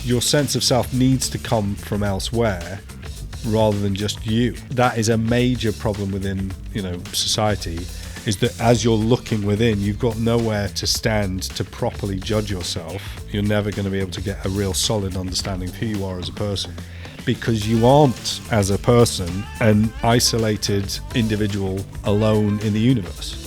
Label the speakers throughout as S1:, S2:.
S1: your sense of self needs to come from elsewhere rather than just you. That is a major problem within, society, is that as you're looking within, you've got nowhere to stand to properly judge yourself. You're never going to be able to get a real solid understanding of who you are as a person, because you aren't, as a person, an isolated individual alone in the universe.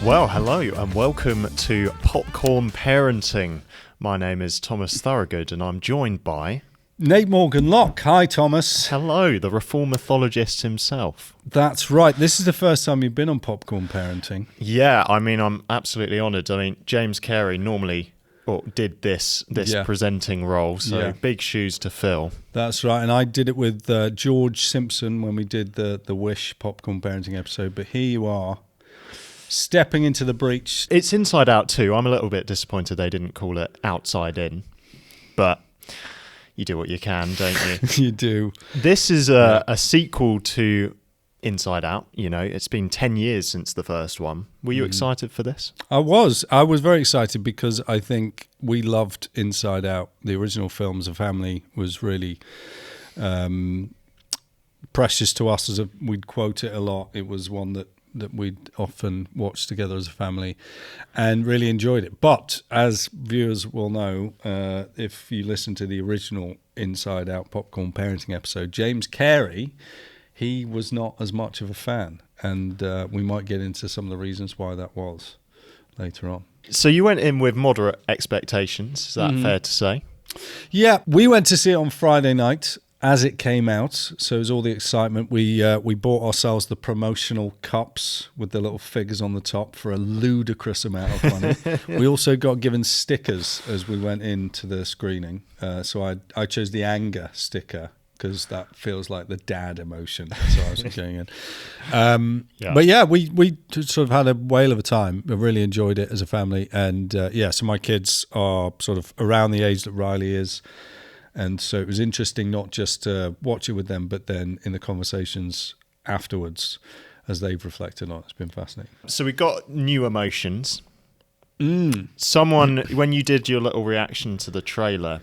S2: Well, hello and welcome to Popcorn Parenting. My name is Thomas Thorogood and I'm joined by...
S1: Nate Morgan Locke. Hi, Thomas.
S2: Hello, the reform mythologist himself.
S1: That's right. This is the first time you've been on Popcorn Parenting.
S2: Yeah, I'm absolutely honoured. James Carey normally did this presenting role, so big shoes to fill.
S1: That's right, and I did it with George Simpson when we did the Wish Popcorn Parenting episode, but here you are, stepping into the breach.
S2: It's Inside Out too. I'm a little bit disappointed they didn't call it Outside In, but you do what you can, don't you?
S1: You do.
S2: This is a sequel to Inside Out. It's been 10 years since the first one. Were you excited for this? I was very excited because I think we loved Inside Out. The original film as a family was really precious to us. We'd quote it a lot. It was one that we'd often watched together as a family and really enjoyed it. But as viewers will know, if you listen to the original Inside Out Popcorn Parenting episode, James Carey, he was not as much of a fan. And we might get into some of the reasons why that was later on. So you went in with moderate expectations, is that fair to say?
S1: Yeah, we went to see it on Friday night as it came out, so it was all the excitement. We bought ourselves the promotional cups with the little figures on the top for a ludicrous amount of money. We also got given stickers as we went into the screening. So I chose the anger sticker because that feels like the dad emotion. So I was going in. But yeah, we sort of had a whale of a time. I really enjoyed it as a family. And so my kids are sort of around the age that Riley is. And so it was interesting not just to watch it with them, but then in the conversations afterwards as they've reflected on it. It's been fascinating.
S2: So we got new emotions. Someone, when you did your little reaction to the trailer,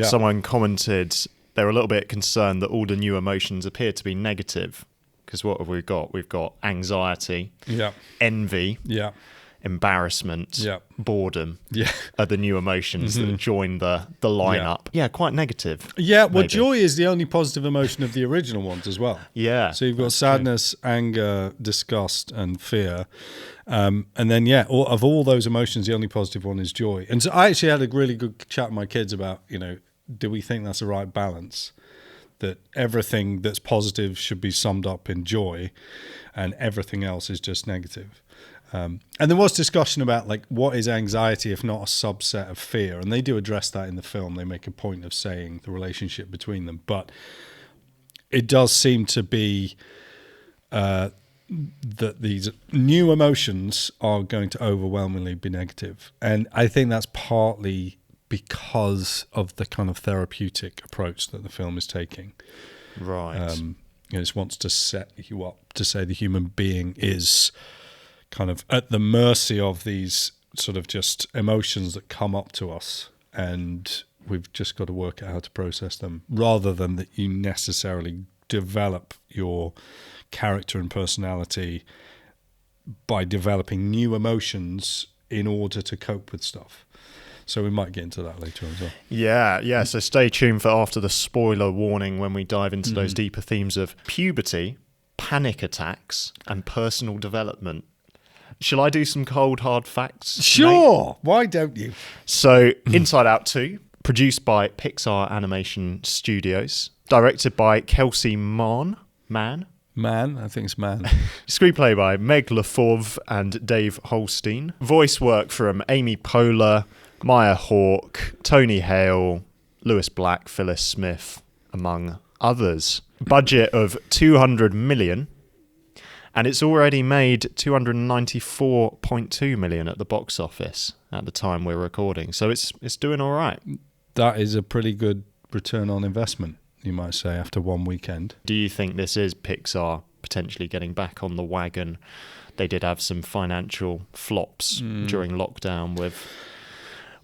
S2: someone commented they were a little bit concerned that all the new emotions appear to be negative. Because what have we got? We've got anxiety, envy, embarrassment, boredom are the new emotions that join the lineup. Yeah, quite negative.
S1: Yeah, well, maybe. Joy is the only positive emotion of the original ones as well.
S2: Yeah.
S1: So you've got sadness, anger, disgust, and fear. And then, of all those emotions, the only positive one is joy. And so I actually had a really good chat with my kids about, do we think that's the right balance? That everything that's positive should be summed up in joy and everything else is just negative. And there was discussion about what is anxiety if not a subset of fear, and they do address that in the film. They make a point of saying the relationship between them, but it does seem to be that these new emotions are going to overwhelmingly be negative, and I think that's partly because of the kind of therapeutic approach that the film is taking.
S2: Right.
S1: It wants to set you up to say the human being is kind of at the mercy of these sort of just emotions that come up to us, and we've just got to work out how to process them, rather than that you necessarily develop your character and personality by developing new emotions in order to cope with stuff. So we might get into that later on as well.
S2: Yeah. So stay tuned for after the spoiler warning when we dive into those deeper themes of puberty, panic attacks, and personal development. Shall I do some cold, hard facts?
S1: Sure.
S2: Nate?
S1: Why don't you?
S2: So, Inside Out 2, produced by Pixar Animation Studios, directed by Kelsey Mann.
S1: I think it's Man.
S2: Screenplay by Meg LaFauve and Dave Holstein. Voice work from Amy Poehler, Maya Hawke, Tony Hale, Lewis Black, Phyllis Smith, among others. Budget of $200 million. And it's already made $294.2 million at the box office at the time we're recording. So it's doing all right.
S1: That is a pretty good return on investment, you might say, after one weekend.
S2: Do you think this is Pixar potentially getting back on the wagon? They did have some financial flops during lockdown with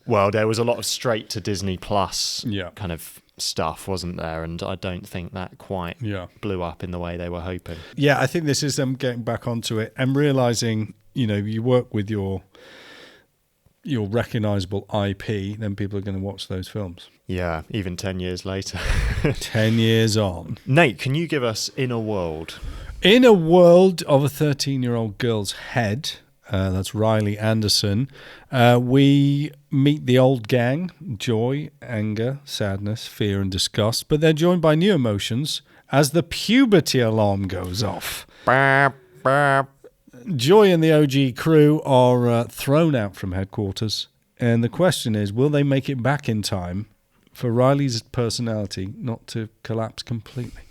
S3: Well, there was a lot of straight to Disney Plus
S1: Yeah.
S3: kind of stuff, wasn't there? And I don't think that quite
S1: Yeah.
S3: blew up in the way they were hoping.
S1: Yeah, I think this is them getting back onto it and realizing, you work with your recognizable IP, then people are going to watch those films.
S3: Yeah, even 10 years later.
S1: 10 years on.
S3: Nate, can you give us In a World?
S1: In a world of a 13-year-old girl's head, that's Riley Anderson, we meet the old gang, joy, anger, sadness, fear, and disgust, but they're joined by new emotions as the puberty alarm goes off.
S3: Burp, burp.
S1: Joy and the OG crew are thrown out from headquarters, and the question is, will they make it back in time for Riley's personality not to collapse completely?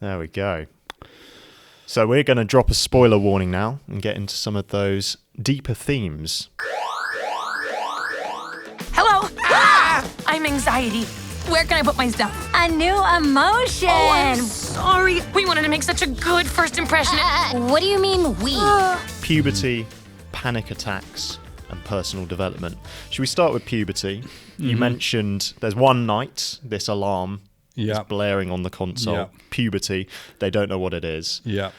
S3: There we go. So we're going to drop a spoiler warning now and get into some of those deeper themes.
S4: Hello. Ah! I'm anxiety. Where can I put my stuff?
S5: A new emotion.
S4: Oh, I'm sorry. We wanted to make such a good first impression.
S5: What do you mean we?
S3: Puberty, panic attacks, and personal development. Should we start with puberty? You mentioned there's one night this alarm is blaring on the console.
S1: Yeah.
S3: Puberty. They don't know what it is.
S1: Yeah.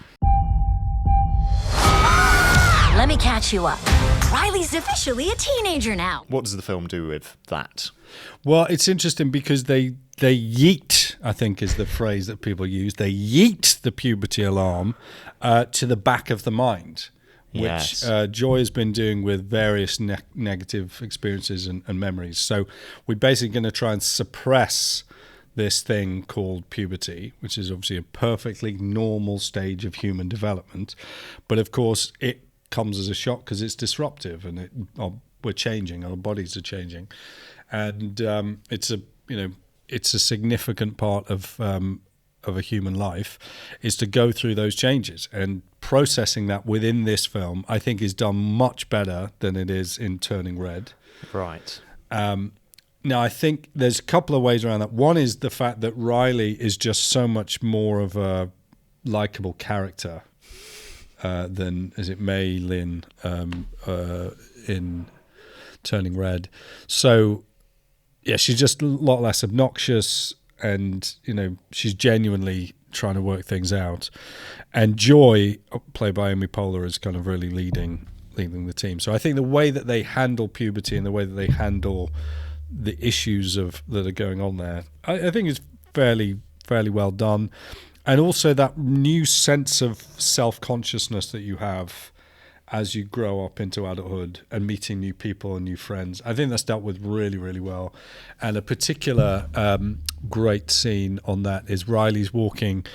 S5: Let me catch you up. Riley's officially a teenager now.
S3: What does the film do with that?
S1: Well, it's interesting because they yeet, I think is the phrase that people use. They yeet the puberty alarm to the back of the mind, which
S3: Yes.
S1: Joy has been doing with various negative experiences and memories. So we're basically going to try and suppress this thing called puberty, which is obviously a perfectly normal stage of human development. But of course, it comes as a shock because it's disruptive and we're changing, our bodies are changing. And it's a significant part of a human life is to go through those changes, and processing that within this film, I think, is done much better than it is in Turning Red.
S3: Right.
S1: Now, I think there's a couple of ways around that. One is the fact that Riley is just so much more of a likable character than, is it Mei Lin in Turning Red. So, yeah, she's just a lot less obnoxious, and she's genuinely trying to work things out. And Joy, played by Amy Poehler, is kind of really leading the team. So I think the way that they handle puberty and the way that they handle the issues that are going on there, I think is fairly well done. And also that new sense of self-consciousness that you have as you grow up into adulthood and meeting new people and new friends. I think that's dealt with really, really well. And a particular great scene on that is Riley's walking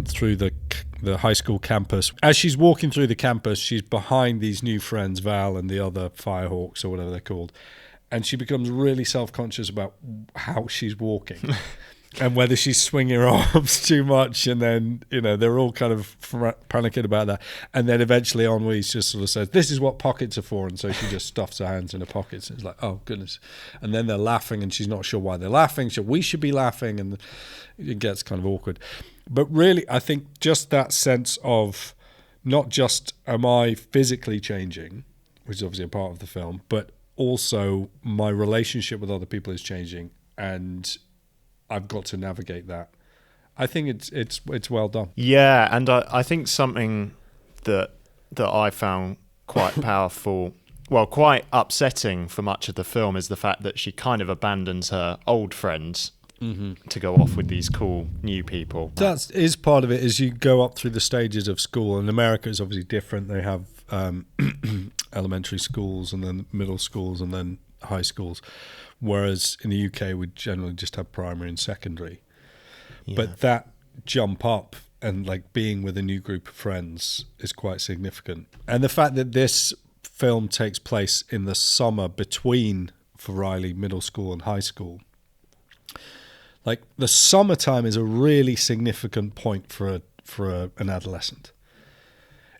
S1: through the high school campus. As she's walking through the campus, she's behind these new friends, Val and the other Firehawks or whatever they're called. And she becomes really self-conscious about how she's walking. And whether she's swinging her arms too much, and then, they're all kind of panicking about that. And then eventually Henri just sort of says, this is what pockets are for. And so she just stuffs her hands in her pockets. It's like, oh, goodness. And then they're laughing, and she's not sure why they're laughing. So we should be laughing, and it gets kind of awkward. But really, I think just that sense of not just am I physically changing, which is obviously a part of the film, but also my relationship with other people is changing, and I've got to navigate that. I think it's well done.
S3: Yeah, and I think something that I found quite powerful, well, quite upsetting for much of the film, is the fact that she kind of abandons her old friends to go off with these cool new people.
S1: That is part of it, as you go up through the stages of school. And America is obviously different. They have elementary schools and then middle schools and then high schools. Whereas in the UK, we generally just have primary and secondary. Yeah. But that jump up and like being with a new group of friends is quite significant. And the fact that this film takes place in the summer between, for Riley, middle school and high school. Like the summertime is a really significant point for an adolescent.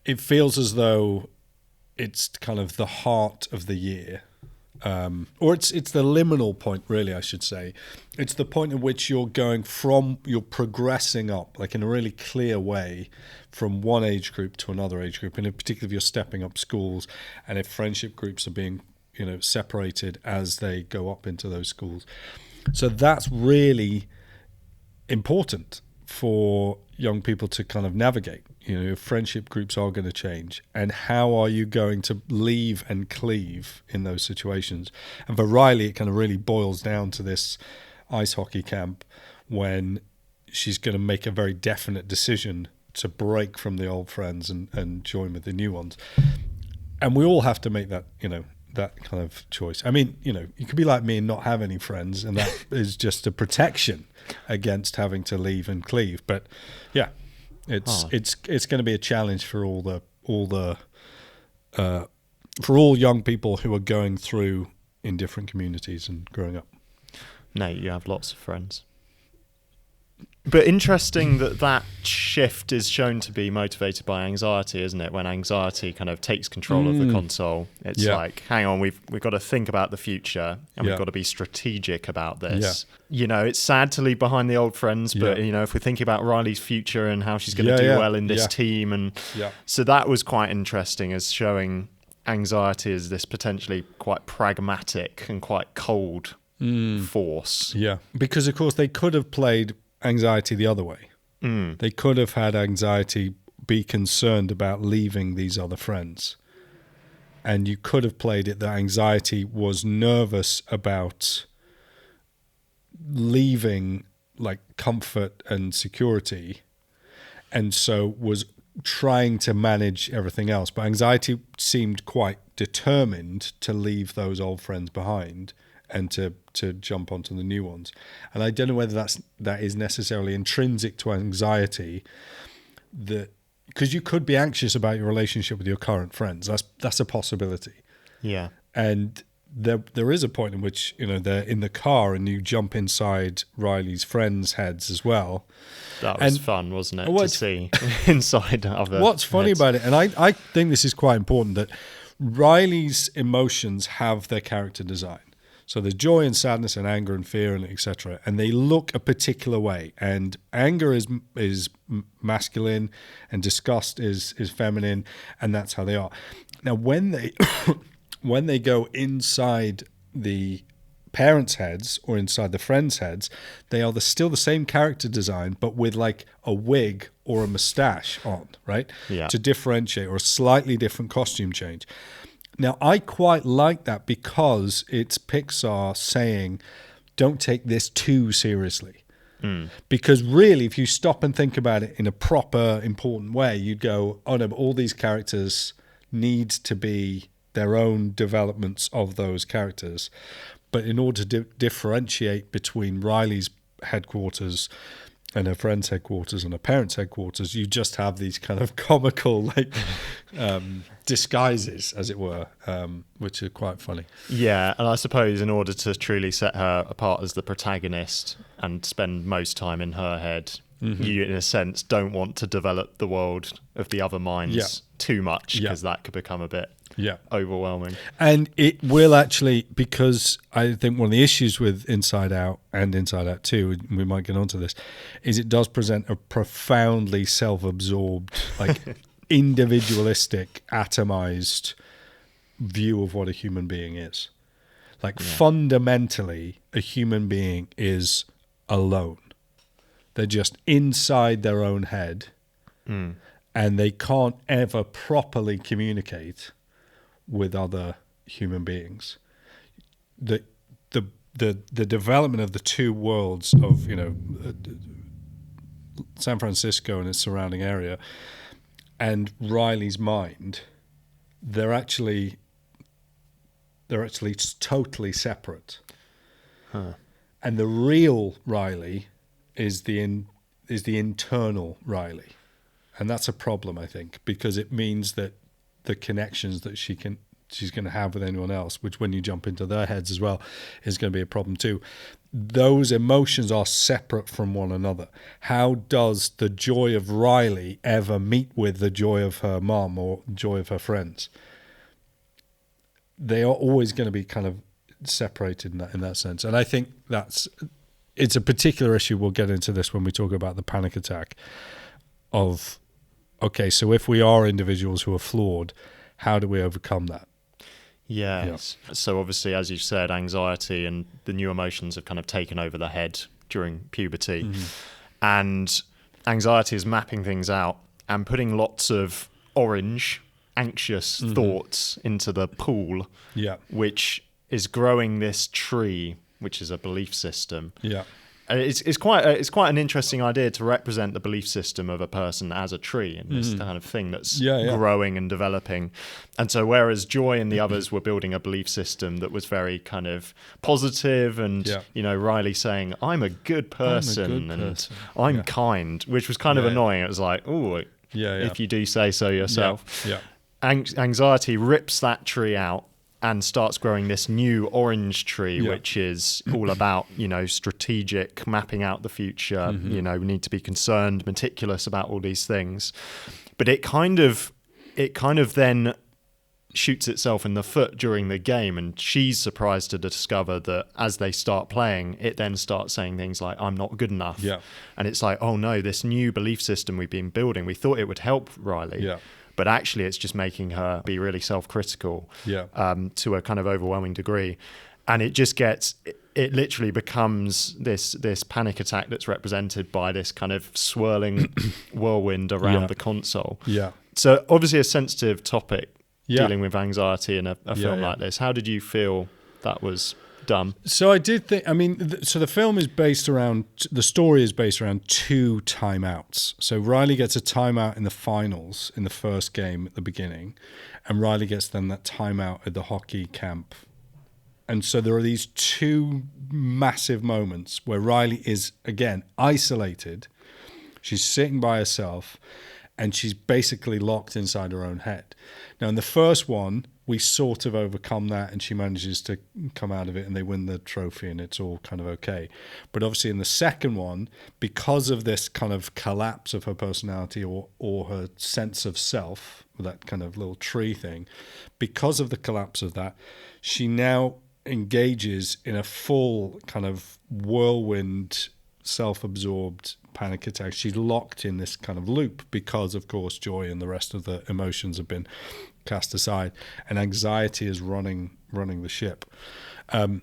S1: It feels as though it's kind of the heart of the year. Or it's the liminal point, really, I should say. It's the point at which you're progressing up, like in a really clear way, from one age group to another age group. And in particular, if you're stepping up schools and if friendship groups are being,
S2: separated as they go up into those schools. So that's really important for young people to kind of navigate. Friendship groups are going to change, and how are you going to leave and cleave in those situations? And for Riley, it kind of really boils down to this ice hockey camp when she's going to make a very definite decision to break from the old friends and join with the new ones. And we all have to make that, that kind of choice. I mean, you could be like me and not have any friends, and that is just a protection against having to leave and cleave. But yeah, it's going to be a challenge for for all young people who are going through in different communities and growing up.
S3: Nate, you have lots of friends. But interesting that shift is shown to be motivated by anxiety, isn't it? When anxiety kind of takes control of the console, it's like, hang on, we've got to think about the future, and we've got to be strategic about this. Yeah. It's sad to leave behind the old friends, but if we're thinking about Riley's future and how she's going to do well in this team, and so that was quite interesting as showing anxiety as this potentially quite pragmatic and quite cold force.
S2: Yeah, because of course they could have played anxiety the other way. They could have had anxiety be concerned about leaving these other friends, and you could have played it that anxiety was nervous about leaving like comfort and security, and so was trying to manage everything else. But anxiety seemed quite determined to leave those old friends behind and to jump onto the new ones. And I don't know whether that is necessarily intrinsic to anxiety, because you could be anxious about your relationship with your current friends. That's a possibility.
S3: Yeah.
S2: And there is a point in which they're in the car and you jump inside Riley's friends' heads as well.
S3: That was fun, wasn't it, to see inside other
S2: What's funny
S3: heads.
S2: about it, and I think this is quite important, that Riley's emotions have their character design. So there's joy and sadness and anger and fear and etc. And they look a particular way. And anger is masculine, and disgust is feminine, and that's how they are. Now, when they go inside the parents' heads or inside the friends' heads, they are still the same character design, but with like a wig or a mustache on, right?
S3: Yeah.
S2: To differentiate, or a slightly different costume change. Now, I quite like that because it's Pixar saying, don't take this too seriously. Because really, if you stop and think about it in a proper, important way, you'd go, oh no, but all these characters need to be their own developments of those characters. But in order to differentiate between Riley's headquarters and her friend's headquarters and her parents' headquarters, you just have these kind of comical disguises, as it were, which are quite funny.
S3: Yeah, and I suppose in order to truly set her apart as the protagonist and spend most time in her head, you, in a sense, don't want to develop the world of the other minds too much, because that could become a bit overwhelming.
S2: And it will actually, because I think one of the issues with Inside Out and Inside Out 2, we might get onto this, is it does present a profoundly self-absorbed, like individualistic, atomized view of what a human being is. Like fundamentally, a human being is alone. They're just inside their own head, and they can't ever properly communicate with other human beings. The development of the two worlds of San Francisco and its surrounding area and Riley's mind, they're actually totally separate. And the real Riley is the internal Riley, and that's a problem, I think, because it means that the connections that she's going to have with anyone else, which when you jump into their heads as well, is going to be a problem too. Those emotions are separate from one another. How does the joy of Riley ever meet with the joy of her mom or joy of her friends? They are always going to be kind of separated in that sense. And I think it's a particular issue. We'll get into this when we talk about the panic attack of, okay, so if we are individuals who are flawed, how do we overcome that?
S3: Yes. So obviously, as you said, anxiety and the new emotions have kind of taken over the head during puberty. And anxiety is mapping things out and putting lots of orange, anxious thoughts into the pool, which is growing this tree, which is a belief system. And it's quite an interesting idea to represent the belief system of a person as a tree and this kind of thing that's growing and developing. And so whereas Joy and the others were building a belief system that was very kind of positive and, you know, Riley saying, I'm a good person and I'm kind, which was kind of annoying. It was like, oh, if you do say so yourself. Anxiety rips that tree out and starts growing this new orange tree, which is all about, you know, strategic, mapping out the future. You know, we need to be concerned, meticulous about all these things. But it kind of then shoots itself in the foot during the game, and she's surprised to discover that as they start playing, it then starts saying things like, I'm not good enough. And it's like, oh no, this new belief system we've been building, we thought it would help Riley. But actually, it's just making her be really self-critical to a kind of overwhelming degree. And it just it literally becomes this panic attack that's represented by this kind of swirling whirlwind around the console. So obviously a sensitive topic, dealing with anxiety in a film like this. How did you feel that was done?
S1: So I did think, I mean, so the film is based around, the story is based around 2 timeouts. So Riley gets a timeout in the finals in the first game at the beginning, and Riley gets then that timeout at the hockey camp. And so there are these 2 massive moments where Riley is, again, isolated. She's sitting by herself, and she's basically locked inside her own head. Now, in the first one, we sort of overcome that and she manages to come out of it and they win the trophy and it's all kind of okay. But obviously in the second one, because of this kind of collapse of her personality or her sense of self, that kind of little tree thing, because of the collapse of that, she now engages in a full kind of whirlwind, self-absorbed panic attack. She's locked in this kind of loop because, of course, joy and the rest of the emotions have been cast aside, and anxiety is running the ship. A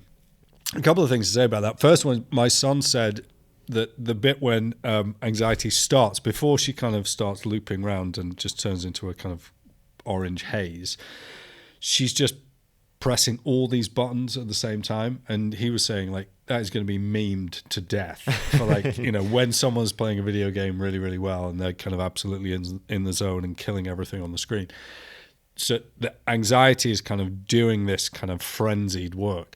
S1: couple of things to say about that. First one, my son said that the bit when anxiety starts, before she kind of starts looping around and just turns into a kind of orange haze, she's just pressing all these buttons at the same time. And he was saying, like, that is going to be memed to death. For like, you know, when someone's playing a video game really, really well and they're kind of absolutely in the zone and killing everything on the screen. So the anxiety is kind of doing this kind of frenzied work.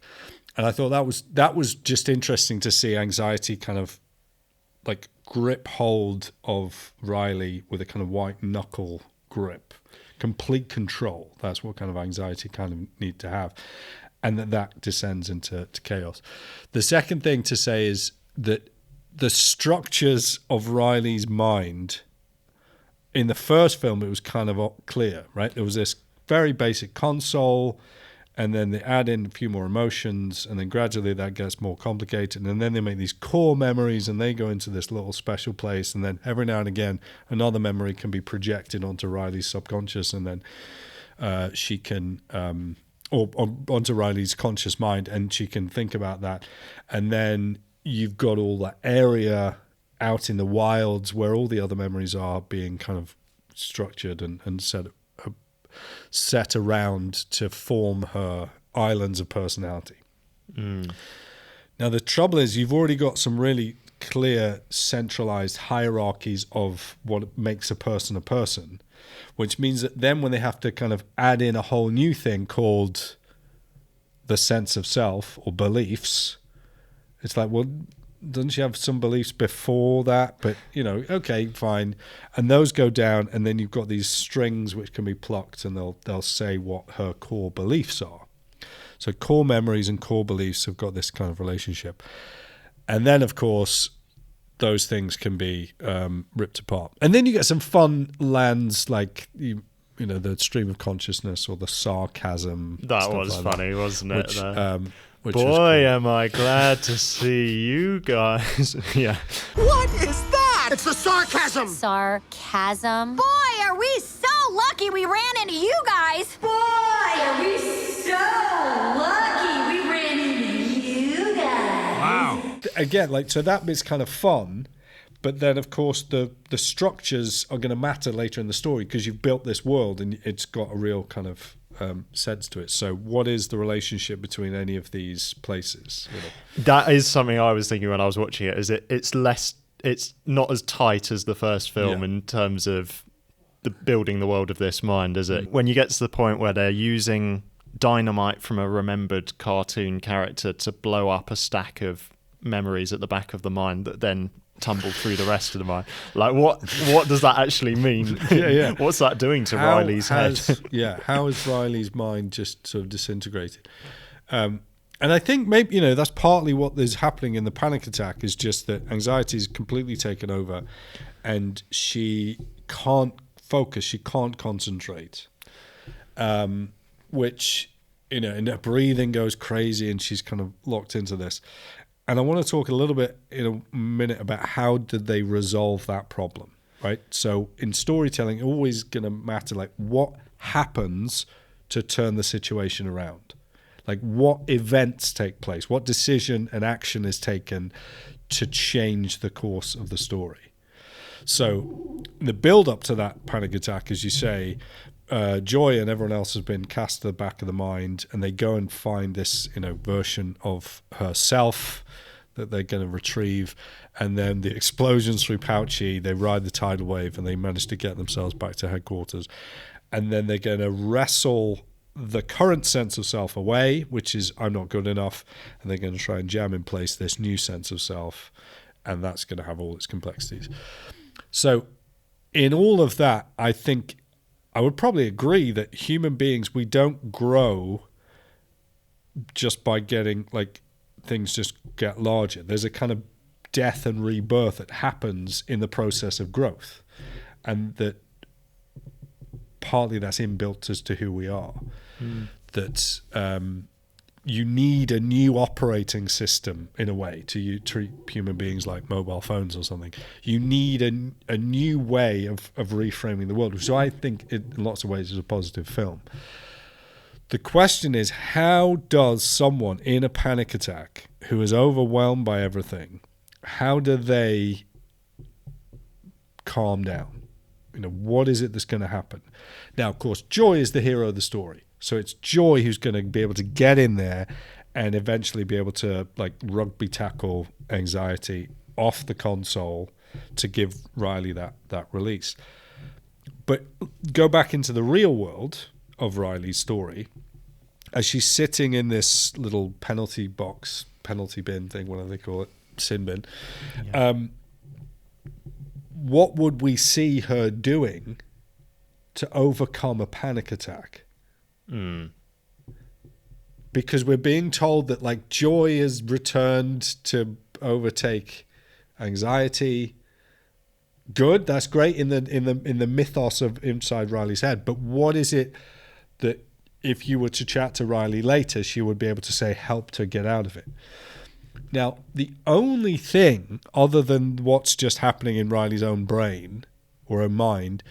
S1: And I thought that was just interesting to see anxiety kind of like grip hold of Riley with a kind of white knuckle grip, complete control. That's what kind of anxiety kind of need to have. And that descends into chaos. The second thing to say is that the structures of Riley's mind, in the first film, it was kind of clear, right? There was this very basic console, and then they add in a few more emotions, and then gradually that gets more complicated, and then they make these core memories, and they go into this little special place, and then every now and again, another memory can be projected onto Riley's subconscious, and then she can, or onto Riley's conscious mind, and she can think about that. And then you've got all that area out in the wilds where all the other memories are being kind of structured and set around to form her islands of personality. Now, the trouble is you've already got some really clear centralized hierarchies of what makes a person, which means that then when they have to kind of add in a whole new thing called the sense of self or beliefs, it's like, well, doesn't she have some beliefs before that? But, you know, okay, fine. And those go down, and then you've got these strings which can be plucked, and they'll say what her core beliefs are. So core memories and core beliefs have got this kind of relationship. And then, of course, those things can be ripped apart. And then you get some fun lands like, you know, the stream of consciousness or the sarcasm.
S3: That was
S1: like
S3: funny, wasn't it?
S1: Which
S3: Boy,
S1: cool.
S3: am I glad to see you guys. Yeah.
S6: What is that? It's the sarcasm.
S5: Sarcasm?
S7: Boy, are we so lucky we ran into you guys!
S8: Boy, are we so
S1: again, like, so that bit's kind of fun, but then of course the structures are going to matter later in the story because you've built this world and it's got a real kind of sense to it. So what is the relationship between any of these places?
S3: That is something I was thinking when I was watching it. Is it's not as tight as the first film in terms of the building the world of this mind, is it? When you get to the point where they're using dynamite from a remembered cartoon character to blow up a stack of memories at the back of the mind that then tumble through the rest of the mind. Like, what does that actually mean? What's that doing to Riley's head?
S1: How has Riley's mind just sort of disintegrated? And I think maybe, that's partly what is happening in the panic attack is just that anxiety is completely taken over and she can't focus, she can't concentrate, which, and her breathing goes crazy and she's kind of locked into this. And I want to talk a little bit in a minute about how did they resolve that problem, right? So in storytelling, always going to matter, like, what happens to turn the situation around? Like, what events take place? What decision and action is taken to change the course of the story? So the build-up to that panic attack, as you say, Joy and everyone else has been cast to the back of the mind, and they go and find this, version of herself that they're going to retrieve, and then the explosions through Pouchy, they ride the tidal wave, and they manage to get themselves back to headquarters, and then they're going to wrestle the current sense of self away, which is I'm not good enough, and they're going to try and jam in place this new sense of self, and that's going to have all its complexities. So in all of that, I think I would probably agree that human beings, we don't grow just by getting, like, things just get larger. There's a kind of death and rebirth that happens in the process of growth, and that partly that's inbuilt as to who we are. That you need a new operating system, in a way, to treat human beings like mobile phones or something. You need a new way of reframing the world, which I think in lots of ways is a positive film. The question is, how does someone in a panic attack who is overwhelmed by everything, how do they calm down? What is it that's going to happen? Now, of course, Joy is the hero of the story. So it's Joy who's going to be able to get in there and eventually be able to, like, rugby tackle anxiety off the console to give Riley that release. But go back into the real world of Riley's story, as she's sitting in this little penalty bin thing, whatever they call it, sin bin. What would we see her doing to overcome a panic attack? Because we're being told that, like, Joy is returned to overtake anxiety. Good, that's great in the mythos of inside Riley's head. But what is it that, if you were to chat to Riley later, she would be able to say helped her get out of it? Now, the only thing other than what's just happening in Riley's own brain or her mind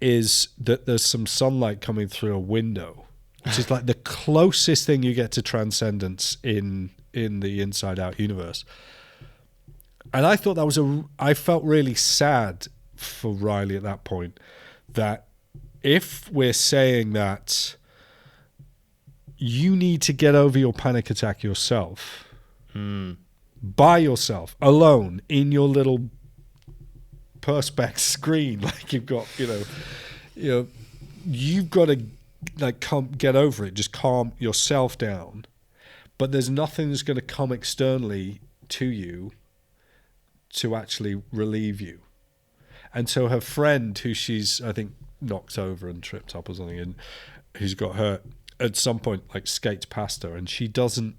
S1: is that there's some sunlight coming through a window, which is like the closest thing you get to transcendence in the Inside Out universe. And I thought I felt really sad for Riley at that point, that if we're saying that you need to get over your panic attack yourself, by yourself, alone, in your little perspex screen, like you've got, you've got to, like, get over it, just calm yourself down. But there's nothing that's going to come externally to you to actually relieve you. And so her friend, who she's, I think, knocked over and tripped up or something, and who's got hurt, at some point, like, skates past her, and she doesn't.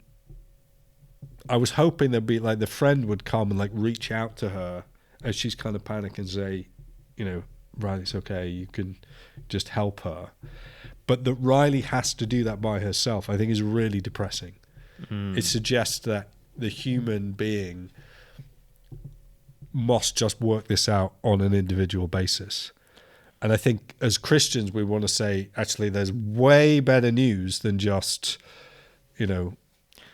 S1: I was hoping there'd be, like, the friend would come and, like, reach out to her as she's kind of panicking and say, Riley, it's okay, you can just help her. But that Riley has to do that by herself, I think, is really depressing. It suggests that the human being must just work this out on an individual basis. And I think as Christians, we want to say, actually, there's way better news than just,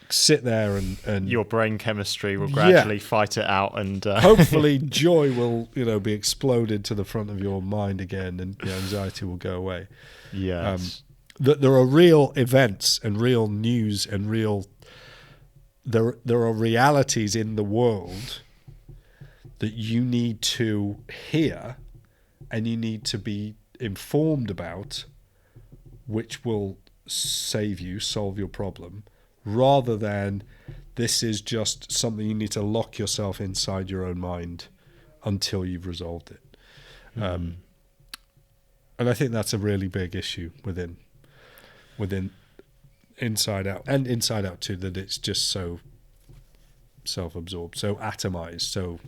S1: sit there and
S3: your brain chemistry will gradually fight it out, and
S1: hopefully joy will be exploded to the front of your mind again, and the anxiety will go away.
S3: Yes.
S1: That there are real events and real news and there are realities in the world that you need to hear and you need to be informed about, which will save you, solve your problem, rather than this is just something you need to lock yourself inside your own mind until you've resolved it. And I think that's a really big issue within Inside Out, and Inside Out too, that it's just so self-absorbed, so atomized, so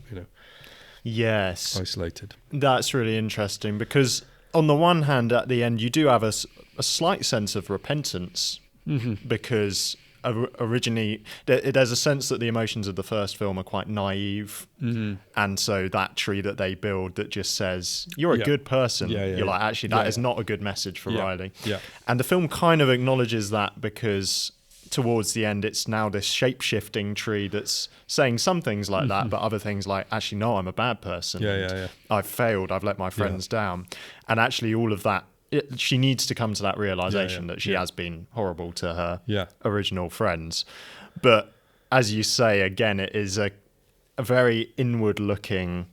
S3: yes,
S1: isolated.
S3: That's really interesting, because on the one hand, at the end, you do have a slight sense of repentance, because originally there's a sense that the emotions of the first film are quite naive, and so that tree that they build that just says you're a good person, you're like, actually that is not a good message for Riley. And the film kind of acknowledges that, because towards the end it's now this shape-shifting tree that's saying some things like that, but other things like, actually no, I'm a bad person, I've failed, I've let my friends down. And actually all of that, she needs to come to that realization that she has been horrible to her original friends. But as you say, again, it is a very inward looking,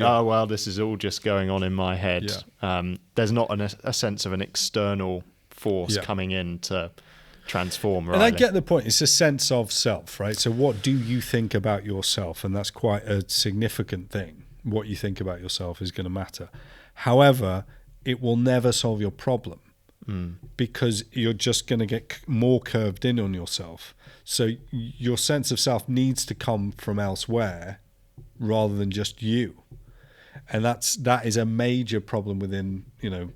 S3: oh well, this is all just going on in my head. There's not a sense of an external force coming in to transform.
S1: And I get the point. It's a sense of self, right? So what do you think about yourself? And that's quite a significant thing. What you think about yourself is going to matter. However, it will never solve your problem, because you're just going to get more curved in on yourself. So your sense of self needs to come from elsewhere rather than just you. And that is a major problem within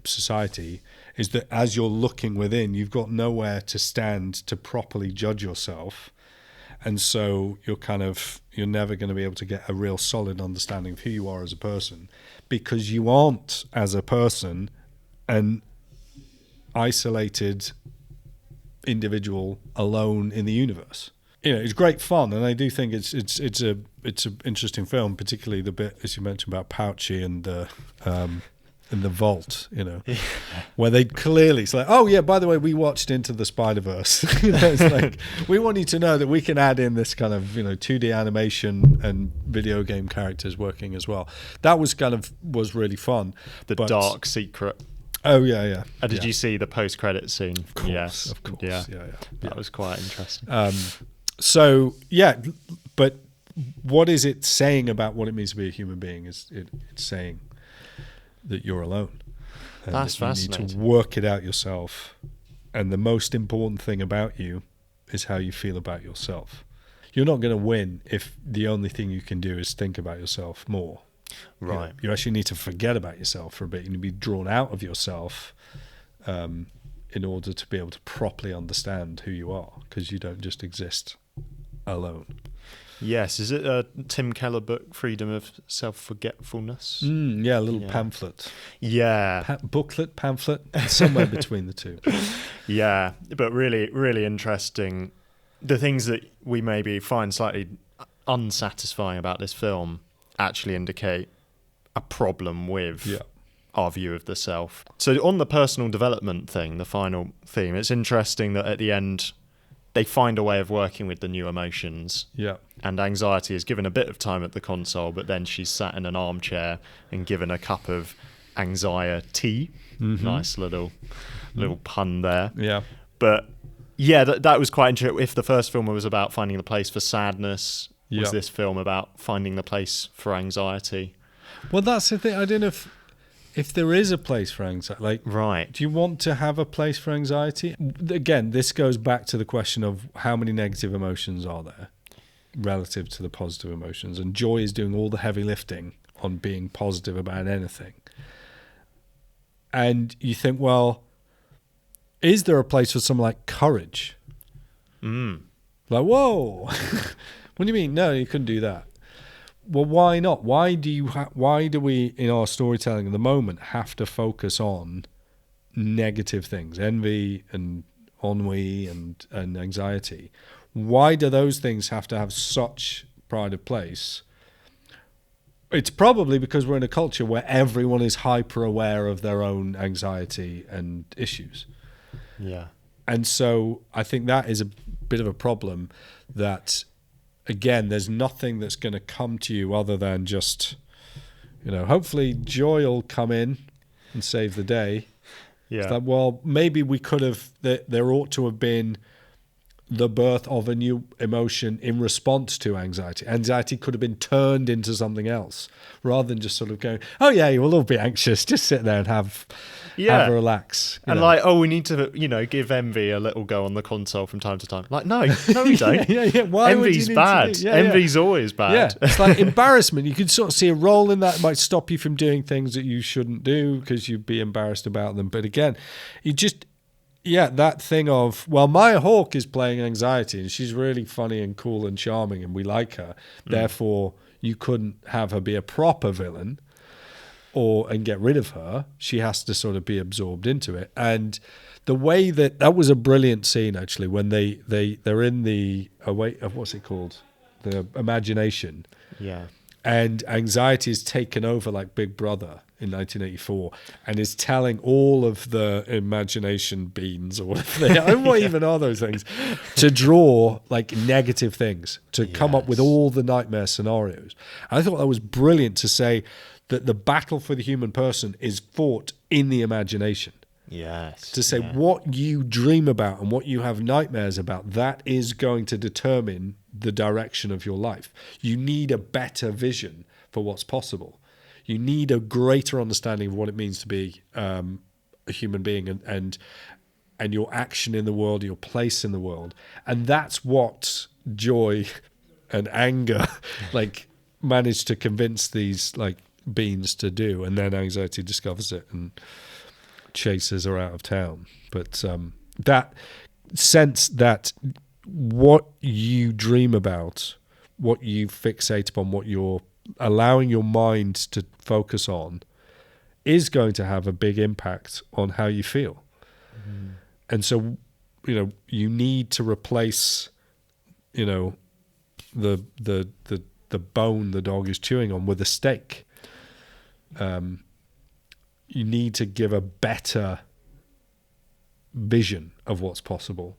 S1: society, is that as you're looking within, you've got nowhere to stand to properly judge yourself. And so you're never going to be able to get a real solid understanding of who you are as a person, because you aren't, as a person, an isolated individual alone in the universe. It's great fun, and I do think it's an interesting film, particularly the bit, as you mentioned, about Pouchy and the vault, where they clearly, it's like, oh yeah, by the way, we watched Into the Spider-Verse. It's like, we want you to know that we can add in this kind of 2D animation and video game characters working as well. That was really fun.
S3: The dark secret.
S1: Oh yeah.
S3: Did you see the post-credit scene?
S1: Of course,
S3: yes,
S1: of course.
S3: Yeah. That was quite interesting.
S1: So yeah, but what is it saying about what it means to be a human being? It's saying that you're alone. And
S3: that's
S1: that
S3: fascinating.
S1: You need to work it out yourself. And the most important thing about you is how you feel about yourself. You're not going to win if the only thing you can do is think about yourself more.
S3: Right.
S1: You actually need to forget about yourself for a bit. You need to be drawn out of yourself in order to be able to properly understand who you are, because you don't just exist alone.
S3: Yes, is it a Tim Keller book, Freedom of Self-forgetfulness?
S1: Yeah, a little pamphlet.
S3: Yeah.
S1: Booklet, pamphlet, somewhere between the two.
S3: Yeah, but really, really interesting. The things that we maybe find slightly unsatisfying about this film actually indicate a problem with our view of the self. So on the personal development thing, the final theme, it's interesting that at the end they find a way of working with the new emotions.
S1: Yeah.
S3: And anxiety is given a bit of time at the console, but then she's sat in an armchair and given a cup of anxiety. Nice little pun there.
S1: Yeah.
S3: But yeah, that was quite interesting. If the first film was about finding the place for sadness, was this film about finding the place for anxiety?
S1: Well, that's the thing. I don't know if there is a place for anxiety. Like,
S3: right.
S1: Do you want to have a place for anxiety? Again, this goes back to the question of how many negative emotions are there relative to the positive emotions. And joy is doing all the heavy lifting on being positive about anything. And you think, well, is there a place for something like courage? Like, whoa. What do you mean? No, you couldn't do that. Well, why not? Why do we, in our storytelling at the moment, have to focus on negative things, envy and
S2: ennui and anxiety. Why do those things have to have such pride of place? It's probably because we're in a culture where everyone is hyper aware of their own anxiety and issues.
S3: Yeah.
S2: And so I think that is a bit of a problem, that, again, there's nothing that's going to come to you other than just, hopefully joy will come in and save the day.
S3: Yeah.
S2: It's like, well, maybe we could have, there ought to have been the birth of a new emotion in response to anxiety. Anxiety could have been turned into something else, rather than just sort of going, oh yeah, you'll all be anxious, just sit there and have a relax.
S3: And we need to, give envy a little go on the console from time to time. Like, no, we don't.
S2: yeah. Why
S3: Envy's bad. Envy's always bad.
S2: Yeah, it's like embarrassment. You could sort of see a role in that. It might stop you from doing things that you shouldn't do because you'd be embarrassed about them. But again, that thing of, well, Maya Hawke is playing anxiety and she's really funny and cool and charming and we like her. Therefore, you couldn't have her be a proper villain and get rid of her. She has to sort of be absorbed into it. And the way that was a brilliant scene, actually, when they're in the what's it called? The imagination.
S3: Yeah.
S2: And anxiety is taken over like Big Brother in 1984 and is telling all of the imagination beans or whatever they are, what even are those things, to draw like negative things, to come up with all the nightmare scenarios. And I thought that was brilliant, to say that the battle for the human person is fought in the imagination.
S3: Yes.
S2: To say what you dream about and what you have nightmares about, that is going to determine the direction of your life. You need a better vision for what's possible. You need a greater understanding of what it means to be a human being and your action in the world, your place in the world. And that's what joy and anger manage to convince these beings to do. And then anxiety discovers it and chases her out of town. But that sense that what you dream about, what you fixate upon, what you're allowing your mind to focus on, is going to have a big impact on how you feel. And so, you need to replace, the bone the dog is chewing on with a steak. You need to give a better vision of what's possible.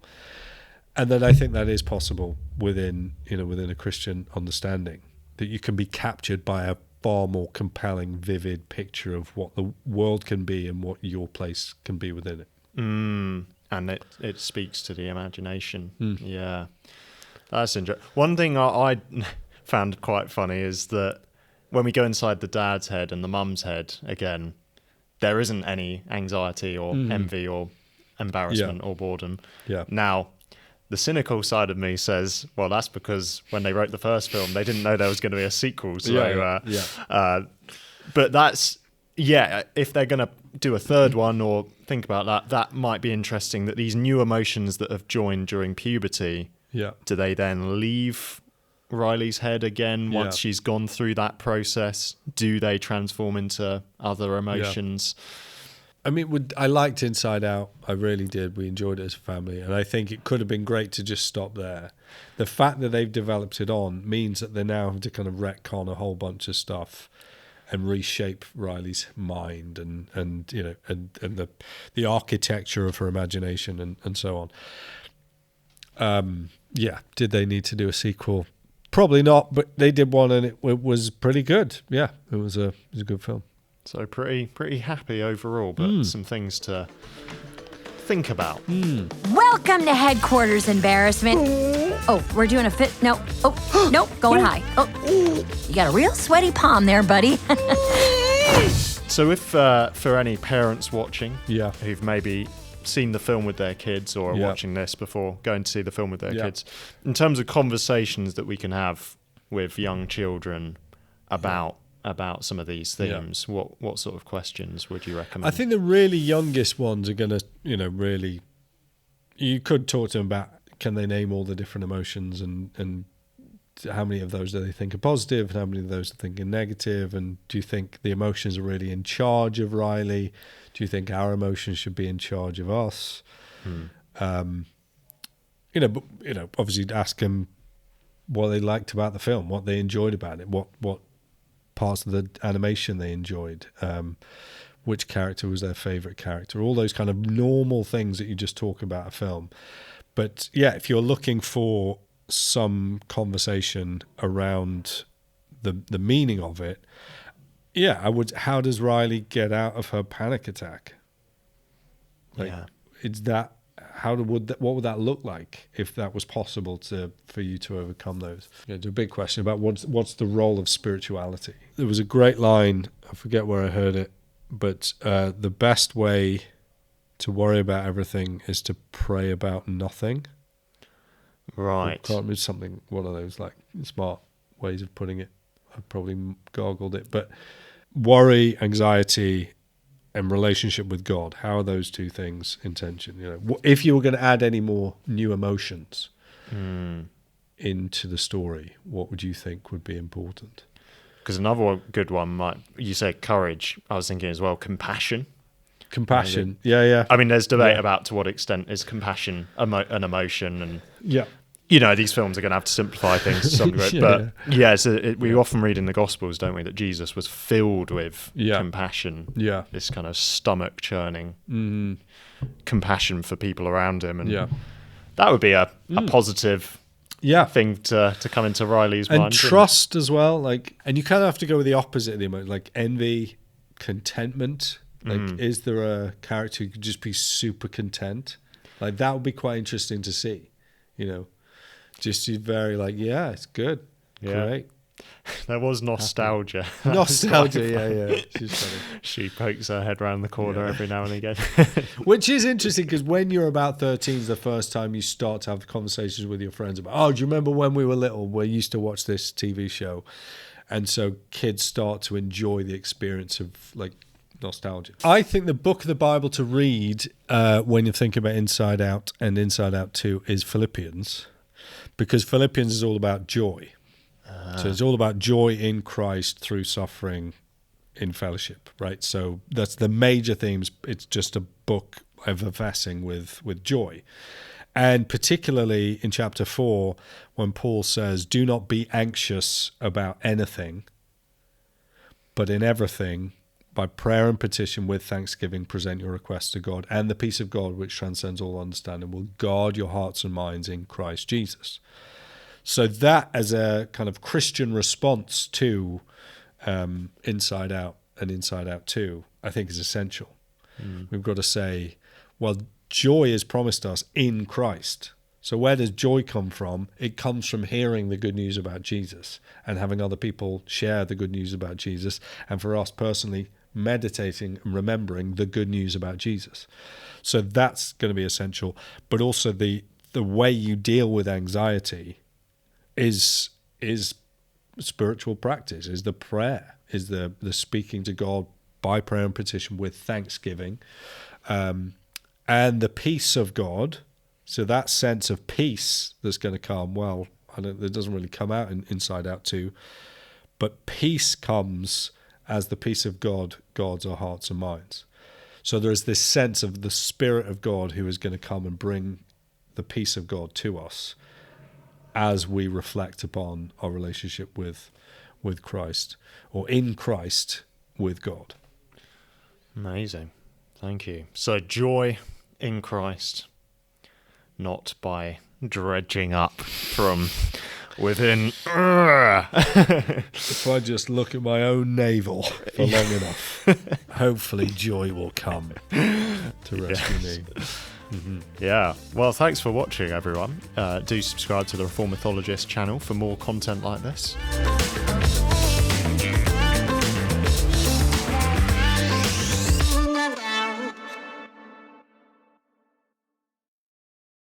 S2: And then I think that is possible within a Christian understanding, that you can be captured by a far more compelling, vivid picture of what the world can be and what your place can be within it.
S3: And it speaks to the imagination. Yeah. That's interesting. One thing I found quite funny is that when we go inside the dad's head and the mum's head again, there isn't any anxiety or envy or embarrassment or boredom.
S2: Yeah.
S3: Now, the cynical side of me says, well, that's because when they wrote the first film, they didn't know there was going to be a sequel. So, but that's, if they're going to do a third one or think about that, that might be interesting, that these new emotions that have joined during puberty, do they then leave Riley's head again once she's gone through that process? Do they transform into other emotions?
S2: I mean, I liked Inside Out. I really did. We enjoyed it as a family. And I think it could have been great to just stop there. The fact that they've developed it on means that they now have to kind of retcon a whole bunch of stuff and reshape Riley's mind and the architecture of her imagination and so on. Did they need to do a sequel? Probably not, but they did one and it was pretty good. Yeah, it was a good film.
S3: So pretty happy overall, but some things to think about.
S5: Welcome to headquarters, embarrassment. Oh, we're doing a fit. No. Oh, nope, going high. Oh, you got a real sweaty palm there, buddy.
S3: So if for any parents watching
S2: Yeah.
S3: who've maybe seen the film with their kids or are watching this before going to see the film with their kids, in terms of conversations that we can have with young children about some of these themes, what sort of questions would you recommend?
S2: I think the really youngest ones are going to, really, you could talk to them about, can they name all the different emotions and how many of those do they think are positive and how many of those are thinking negative, and do you think the emotions are really in charge of Riley? Do you think our emotions should be in charge of us?
S1: But obviously ask them what they liked about the film, what they enjoyed about it, what parts of the animation they enjoyed, which character was their favorite character, all those kind of normal things that you just talk about a film. But yeah, if you're looking for some conversation around the meaning of it, yeah, I would. How does Riley get out of her panic attack? What would that look like if that was possible for you to overcome those? It's a big question about what's the role of spirituality. There was a great line, I forget where I heard it, but the best way to worry about everything is to pray about nothing.
S3: Right.
S1: It's something, one of those like smart ways of putting it. I've probably gargled it, but worry, anxiety, and relationship with God, how are those two things in tension? If you were going to add any more new emotions into the story, what would you think would be important?
S3: Because another good one you say courage. I was thinking as well, compassion.
S1: Compassion, yeah.
S3: I mean, there's debate about to what extent is compassion an emotion, and these films are going to have to simplify things to some degree. We often read in the Gospels, don't we, that Jesus was filled with compassion. Yeah, this kind of stomach churning compassion for people around him, and that would be a positive thing to come into Riley's mind.
S1: And trust as well, and you kind of have to go with the opposite of the emotion, like envy, contentment. Is there a character who could just be super content? Like that would be quite interesting to see. Just very it's good, great.
S3: There was nostalgia.
S1: Nostalgia, She's funny.
S3: She pokes her head around the corner every now and again.
S1: Which is interesting because when you're about 13 is the first time you start to have conversations with your friends about, do you remember when we were little, we used to watch this TV show? And so kids start to enjoy the experience of nostalgia. I think the book of the Bible to read when you think about Inside Out and Inside Out 2 is Philippians, because Philippians is all about joy. So it's all about joy in Christ through suffering in fellowship, right? So that's the major themes. It's just a book effervescing with joy. And particularly in chapter 4, when Paul says, do not be anxious about anything, but in everything, by prayer and petition with thanksgiving, present your requests to God, and the peace of God, which transcends all understanding, will guard your hearts and minds in Christ Jesus. So that, as a kind of Christian response to Inside Out and Inside Out 2, I think is essential. We've got to say, well, joy is promised us in Christ. So where does joy come from? It comes from hearing the good news about Jesus and having other people share the good news about Jesus, and for us personally, meditating and remembering the good news about Jesus. So that's going to be essential. But also the way you deal with anxiety is spiritual practice, is the prayer, is the speaking to God by prayer and petition with thanksgiving, and the peace of God. So that sense of peace that's going to come, it doesn't really come out in Inside Out 2, but peace comes as the peace of God guards our hearts and minds. So there is this sense of the Spirit of God who is going to come and bring the peace of God to us as we reflect upon our relationship with Christ, or in Christ with God.
S3: Amazing. Thank you. So joy in Christ, not by dredging up from within.
S1: If I just look at my own navel for long enough, hopefully joy will come to rescue me.
S3: Yeah. Well, thanks for watching, everyone. Do subscribe to the Reformed Mythologist channel for more content like this.